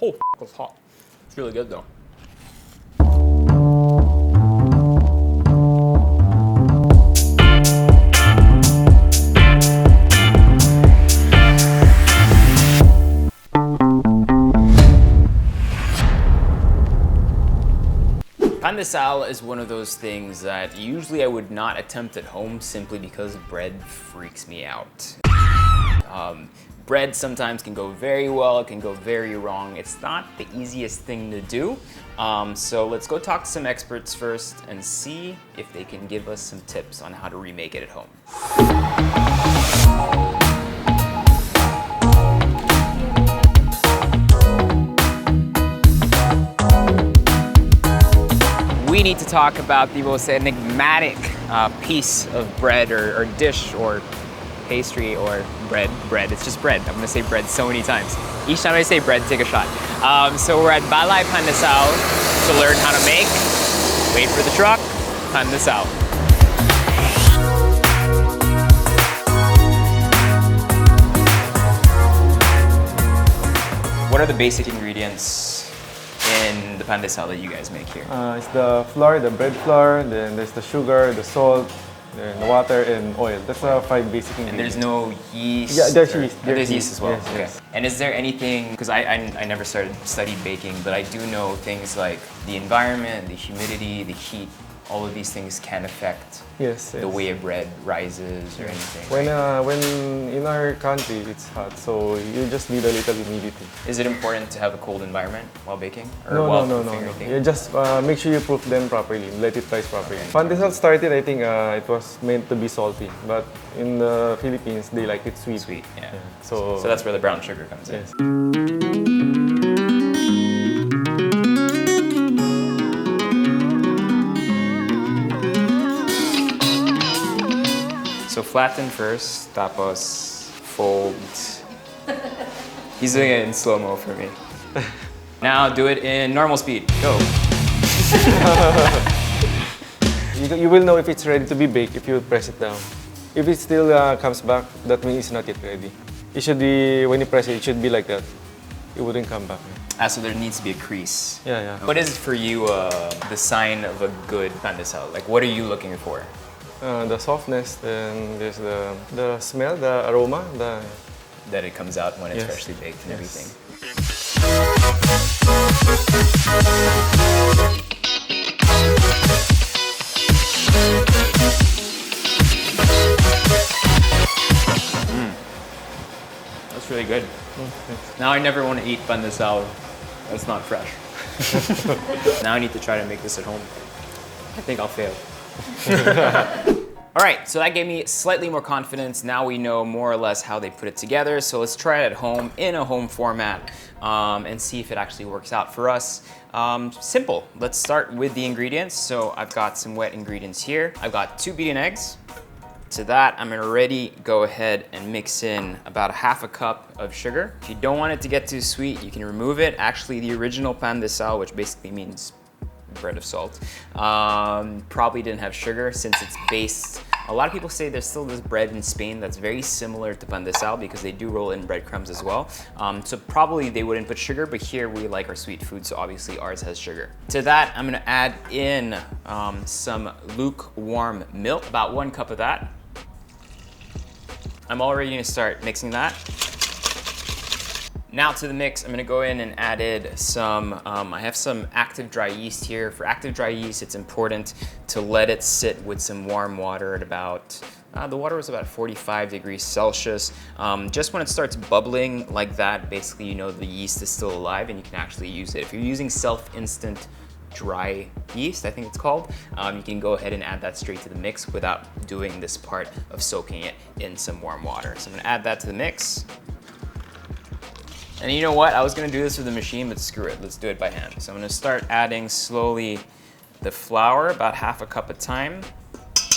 Oh, it's hot. It's really good though. Pandesal is one of those things that usually I would not attempt at home simply because bread freaks me out. Bread sometimes can go very well, it can go very wrong. It's not the easiest thing to do. So let's go talk to some experts first and see if they can give us some tips on how to remake it at home. We need to talk about the most enigmatic piece of bread or dish or pastry or bread. It's just bread. I'm gonna say bread so many times. Each time I say bread, take a shot. So we're at Balay Pandesal to learn how to make, wait for the truck, Pandesal. What are the basic ingredients in the pandesal that you guys make here? It's the flour, the bread flour, then there's the sugar, the salt, then the water and oil. That's the 5 basic ingredients. And there's no yeast? Yeah, there's yeast. There's yeast as well. Yes, okay. yes. And is there anything, because I never studied baking, but I do know things like the environment, the humidity, the heat, all of these things can affect the way a bread rises or anything. When in our country it's hot, so you just need a little humidity. Is it important to have a cold environment while baking? Or No. anything? You just make sure you proof them properly, let it rise properly. Pandesal started, I think it was meant to be salty, but in the Philippines they like it sweet. Sweet, yeah. So that's where the brown sugar comes in. Yes. So flatten first, tapos fold. He's doing it in slow-mo for me. Now do it in normal speed. Go. You will know if it's ready to be baked if you press it down. If it still comes back, that means it's not yet ready. It should be, when you press it, it should be like that. It wouldn't come back. So there needs to be a crease. Yeah. What is for you the sign of a good pandesal? Like, what are you looking for? The softness, and there's the smell, the aroma, that it comes out when it's freshly baked and everything. That's really good. Now I never want to eat pandesal that's not fresh. Now I need to try to make this at home. I think I'll fail. All right, so that gave me slightly more confidence. Now we know more or less how they put it together. So let's try it at home in a home format and see if it actually works out for us. Simple. Let's start with the ingredients. So I've got some wet ingredients here. I've got 2 beaten eggs. To that, I'm gonna already go ahead and mix in about 1/2 cup of sugar. If you don't want it to get too sweet, you can remove it. Actually, the original pandesal, which basically means bread of salt, probably didn't have sugar since it's based. A lot of people say there's still this bread in Spain that's very similar to pandesal because they do roll in breadcrumbs as well. So probably they wouldn't put sugar, but here we like our sweet food, so obviously ours has sugar. To that, I'm gonna add in some lukewarm milk, about 1 cup of that. I'm already gonna start mixing that. Now to the mix, I'm gonna go in and added some, I have some active dry yeast here. For active dry yeast, it's important to let it sit with some warm water at about, the water was about 45 degrees Celsius. Just when it starts bubbling like that, basically you know the yeast is still alive and you can actually use it. If you're using self-instant dry yeast, I think it's called, you can go ahead and add that straight to the mix without doing this part of soaking it in some warm water. So I'm gonna add that to the mix. And you know what? I was gonna do this with the machine, but screw it. Let's do it by hand. So I'm gonna start adding slowly the flour, about 1/2 cup at a time.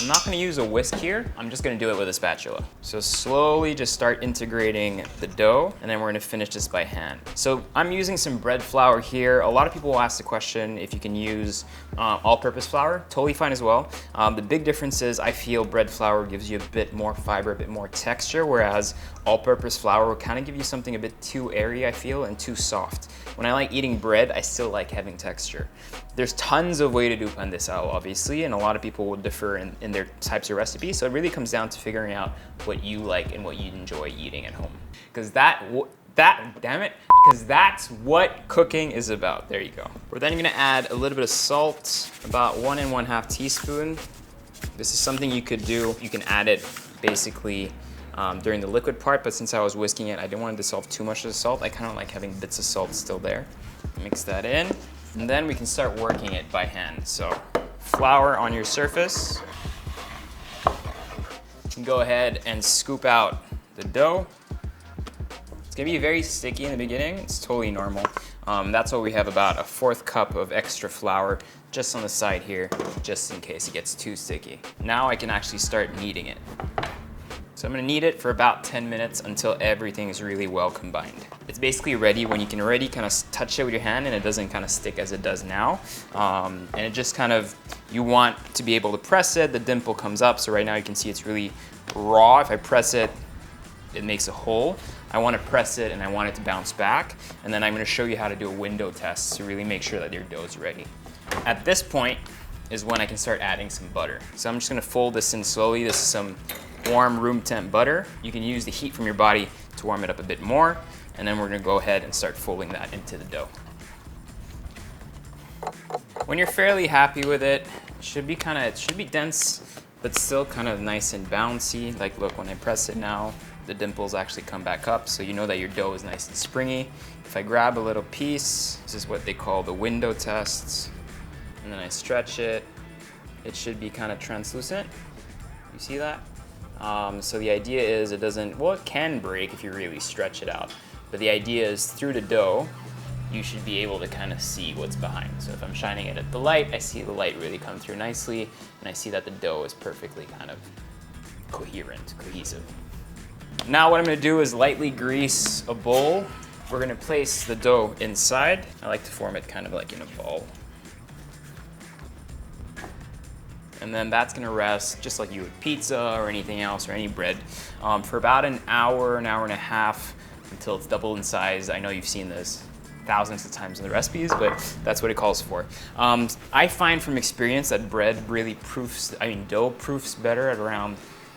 I'm not gonna use a whisk here. I'm just gonna do it with a spatula. So slowly just start integrating the dough, and then we're gonna finish this by hand. So I'm using some bread flour here. A lot of people will ask the question if you can use all-purpose flour. Totally fine as well. The big difference is I feel bread flour gives you a bit more fiber, a bit more texture, whereas all-purpose flour will kind of give you something a bit too airy, I feel, and too soft. When I like eating bread, I still like having texture. There's tons of way to do pandesal, obviously, and a lot of people will differ in their types of recipes. So it really comes down to figuring out what you like and what you enjoy eating at home. Because because that's what cooking is about. There you go. We're then gonna add a little bit of salt, about 1 1/2 teaspoon. This is something you could do. You can add it basically during the liquid part, but since I was whisking it, I didn't want to dissolve too much of the salt. I kind of like having bits of salt still there. Mix that in, and then we can start working it by hand. So flour on your surface. You can go ahead and scoop out the dough. It's gonna be very sticky in the beginning. It's totally normal. That's why we have about a 1/4 cup of extra flour just on the side here, just in case it gets too sticky. Now I can actually start kneading it. So I'm gonna knead it for about 10 minutes until everything is really well combined. It's basically ready when you can already kind of touch it with your hand and it doesn't kind of stick as it does now. And it just kind of, you want to be able to press it, the dimple comes up. So right now you can see it's really raw. If I press it, it makes a hole. I want to press it and I want it to bounce back. And then I'm going to show you how to do a window test to really make sure that your dough is ready. At this point is when I can start adding some butter. So I'm just going to fold this in slowly. This is some warm room temp butter. You can use the heat from your body to warm it up a bit more. And then we're going to go ahead and start folding that into the dough. When you're fairly happy with it, it should be dense, but still kind of nice and bouncy. Like look, when I press it now, the dimples actually come back up, so you know that your dough is nice and springy. If I grab a little piece, this is what they call the window test, and then I stretch it, it should be kind of translucent. You see that? So the idea is it doesn't, well, it can break if you really stretch it out, but the idea is through the dough, you should be able to kind of see what's behind. So if I'm shining it at the light, I see the light really come through nicely, and I see that the dough is perfectly kind of cohesive. Now what I'm gonna do is lightly grease a bowl. We're gonna place the dough inside. I like to form it kind of like in a ball. And then that's gonna rest just like you would pizza or anything else or any bread for about an hour and a half until it's double in size. I know you've seen this thousands of times in the recipes, but that's what it calls for. I find from experience that bread really dough proofs better at around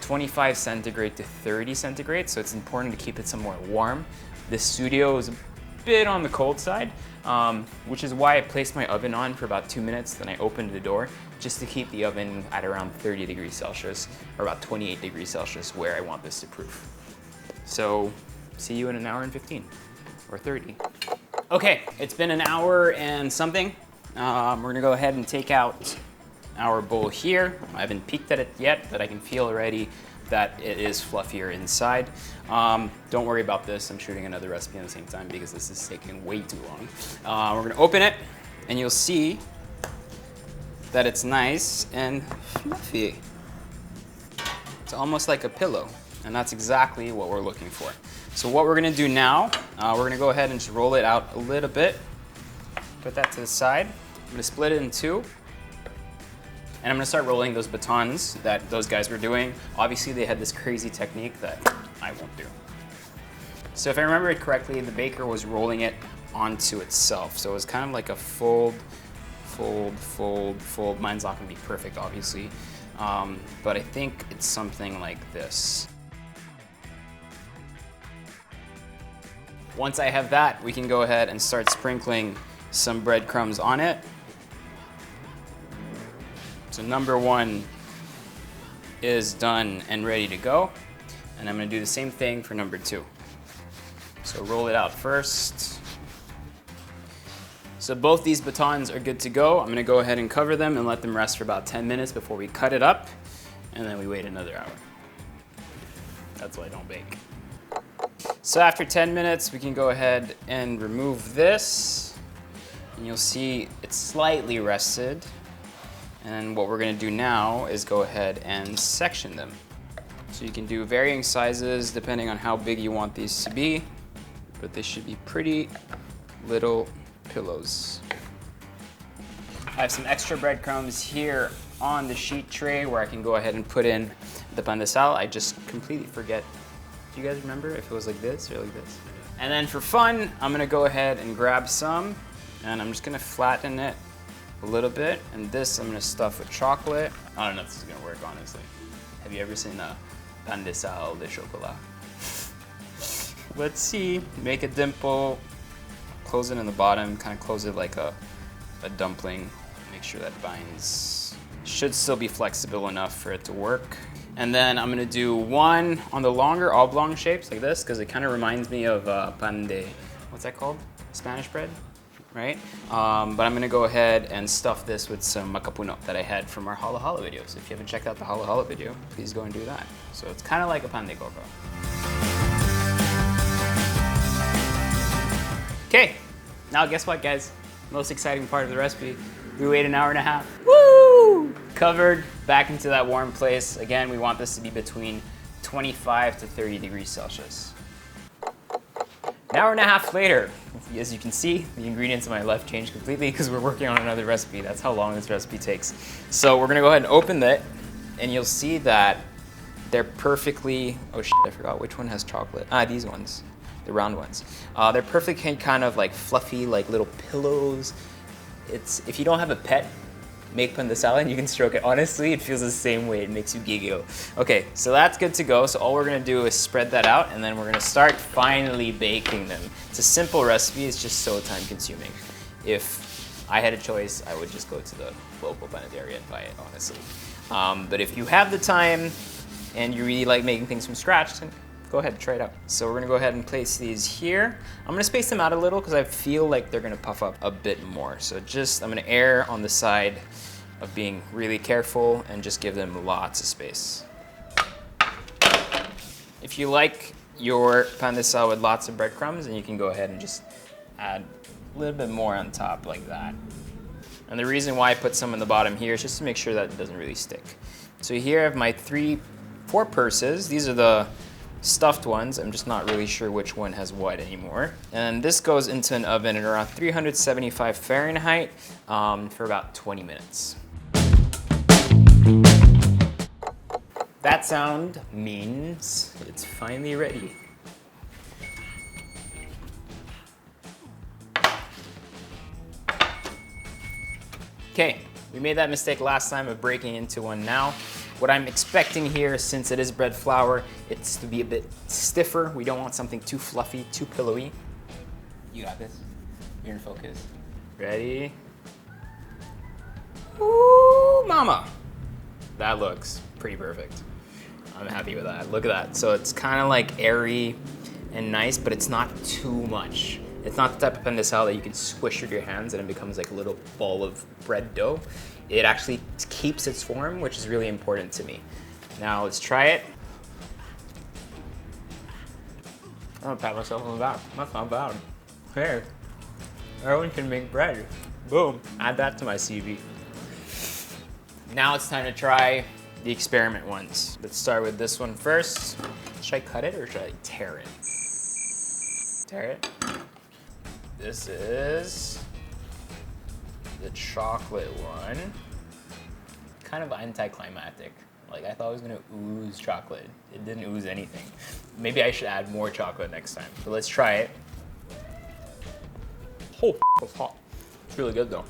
25 centigrade to 30 centigrade, so it's important to keep it somewhere warm. This studio is a bit on the cold side, which is why I placed my oven on for about 2 minutes, then I opened the door just to keep the oven at around 30 degrees Celsius, or about 28 degrees Celsius, where I want this to proof. So, see you in an hour and 15, or 30. Okay, it's been an hour and something. We're gonna go ahead and take out our bowl here. I haven't peeked at it yet, but I can feel already that it is fluffier inside. Don't worry about this. I'm shooting another recipe at the same time because this is taking way too long. We're gonna open it and you'll see that it's nice and fluffy. It's almost like a pillow, and that's exactly what we're looking for. So what we're gonna do now, we're gonna go ahead and just roll it out a little bit. Put that to the side. I'm gonna split it in two. And I'm gonna start rolling those batons that those guys were doing. Obviously, they had this crazy technique that I won't do. So if I remember it correctly, the baker was rolling it onto itself. So it was kind of like a fold, fold, fold, fold. Mine's not gonna be perfect, obviously. But I think it's something like this. Once I have that, we can go ahead and start sprinkling some breadcrumbs on it. So number one is done and ready to go. And I'm gonna do the same thing for number two. So roll it out first. So both these batons are good to go. I'm gonna go ahead and cover them and let them rest for about 10 minutes before we cut it up. And then we wait another hour. That's why I don't bake. So after 10 minutes, we can go ahead and remove this. And you'll see it's slightly rested. And what we're gonna do now is go ahead and section them. So you can do varying sizes depending on how big you want these to be, but they should be pretty little pillows. I have some extra breadcrumbs here on the sheet tray where I can go ahead and put in the pandesal. I just completely forget Do you guys remember if it was like this or like this? And then for fun, I'm gonna go ahead and grab some, and I'm just gonna flatten it a little bit, and this I'm gonna stuff with chocolate. I don't know if this is gonna work, honestly. Have you ever seen a Pandesal de chocolat? Let's see. Make a dimple, close it in the bottom, kind of close it like a dumpling. Make sure that binds. Should still be flexible enough for it to work. And then I'm gonna do one on the longer oblong shapes like this, because it kind of reminds me of pan de, what's that called? Spanish bread, right? But I'm gonna go ahead and stuff this with some macapuno that I had from our hala hala video. So if you haven't checked out the hala hala video, please go and do that. So it's kind of like a pan de coco. Okay, now guess what, guys? Most exciting part of the recipe. We wait an hour and a half. Woo! Covered, back into that warm place. Again, we want this to be between 25 to 30 degrees Celsius. An hour and a half later, as you can see, the ingredients on my left changed completely because we're working on another recipe. That's how long this recipe takes. So we're gonna go ahead and open it, and you'll see that they're perfectly, oh shit, I forgot which one has chocolate. These ones, the round ones. They're perfectly kind of like fluffy, like little pillows. If you don't have a pet, make Pandesal and you can stroke it. Honestly, it feels the same way. It makes you giggle. Okay, so that's good to go. So all we're gonna do is spread that out, and then we're gonna start finally baking them. It's a simple recipe, it's just so time consuming. If I had a choice, I would just go to the local panaderia and buy it, honestly. But if you have the time and you really like making things from scratch, then go ahead and try it out. So we're gonna go ahead and place these here. I'm gonna space them out a little because I feel like they're gonna puff up a bit more. So I'm gonna err on the side of being really careful and just give them lots of space. If you like your Pandesal with lots of breadcrumbs, then you can go ahead and just add a little bit more on top like that. And the reason why I put some in the bottom here is just to make sure that it doesn't really stick. So here I have my 4 purses. These are the stuffed ones. I'm just not really sure which one has what anymore. And this goes into an oven at around 375 Fahrenheit for about 20 minutes. That sound means it's finally ready. Okay, we made that mistake last time of breaking into one now. What I'm expecting here, since it is bread flour, it's to be a bit stiffer. We don't want something too fluffy, too pillowy. You got this. You're in focus. Ready? Ooh, mama. That looks pretty perfect. I'm happy with that. Look at that. So it's kind of like airy and nice, but it's not too much. It's not the type of Pandesal that you can squish with your hands and it becomes like a little ball of bread dough. It actually keeps its form, which is really important to me. Now let's try it. I'm gonna pat myself on the back. That's not bad. Hey, everyone can make bread. Boom, add that to my CV. Now it's time to try the experiment ones. Let's start with this one first. Should I cut it or should I tear it? Tear it. This is the chocolate one. Kind of anticlimactic. Like I thought it was gonna ooze chocolate. It didn't ooze anything. Maybe I should add more chocolate next time. But let's try it. Oh, it's hot. It's really good though.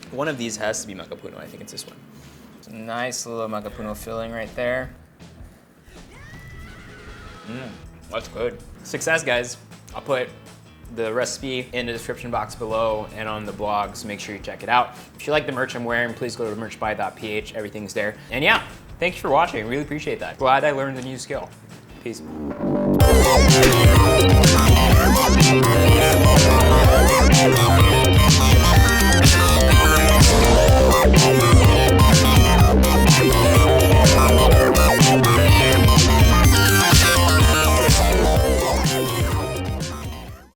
One of these has to be macapuno. I think it's this one. It's a nice little macapuno filling right there. That's good. Success, guys. I'll put the recipe in the description box below and on the blog, so make sure you check it out. If you like the merch I'm wearing, please go to merchbuy.ph. Everything's there. And yeah, thank you for watching. Really appreciate that. Glad I learned a new skill. Peace.